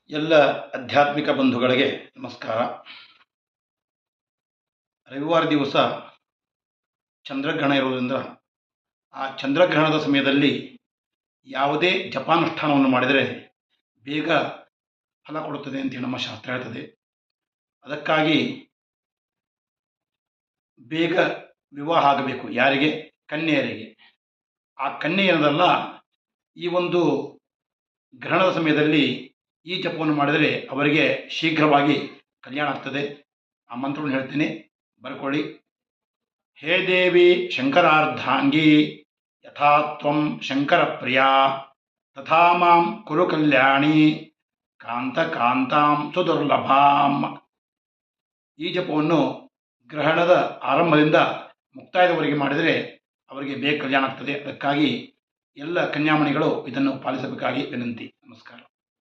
ಎಲ್ಲ ಆಧ್ಯಾತ್ಮಿಕ ಬಂಧುಗಳಿಗೆ ನಮಸ್ಕಾರ. ರವಿವಾರ ದಿವಸ ಚಂದ್ರಗ್ರಹಣ ಇರುವುದರಿಂದ ಆ ಚಂದ್ರಗ್ರಹಣದ ಸಮಯದಲ್ಲಿ ಯಾವುದೇ ಜಪಾನುಷ್ಠಾನವನ್ನು ಮಾಡಿದರೆ ಬೇಗ ಫಲ ಕೊಡುತ್ತದೆ ಅಂತೇಳಿ ನಮ್ಮ ಶಾಸ್ತ್ರ ಹೇಳ್ತದೆ. ಅದಕ್ಕಾಗಿ ಬೇಗ ವಿವಾಹ ಆಗಬೇಕು. ಯಾರಿಗೆ? ಕನ್ಯೆಯರಿಗೆ. ಆ ಕನ್ಯೆ ಏನದಲ್ಲ, ಈ ಒಂದು ಗ್ರಹಣದ ಸಮಯದಲ್ಲಿ ಈ ಜಪವನ್ನು ಮಾಡಿದರೆ ಅವರಿಗೆ ಶೀಘ್ರವಾಗಿ ಕಲ್ಯಾಣ ಆಗ್ತದೆ. ಆ ಮಂತ್ರವನ್ನು ಹೇಳ್ತೀನಿ, ಬರ್ಕೊಳ್ಳಿ. ಹೇ ದೇವಿ ಶಂಕರಾರ್ಧಾಂಗಿ, ಯಥಾ ತ್ವಂ ಶಂಕರ ಪ್ರಿಯಾ, ತಥಾ ಮಾಂ ಕುರು ಕಲ್ಯಾಣಿ, ಕಾಂತ ಕಾಂತಾಂ ಸುದುರ್ಲಭಾಂ. ಈ ಜಪವನ್ನು ಗ್ರಹಣದ ಆರಂಭದಿಂದ ಮುಕ್ತಾಯದವರೆಗೆ ಮಾಡಿದರೆ ಅವರಿಗೆ ಬೇಗ ಕಲ್ಯಾಣ ಆಗ್ತದೆ. ಅದಕ್ಕಾಗಿ ಎಲ್ಲ ಕನ್ಯಾಮಣಿಗಳು ಇದನ್ನು ಪಾಲಿಸಬೇಕಾಗಿ ವಿನಂತಿ. ನಮಸ್ಕಾರ.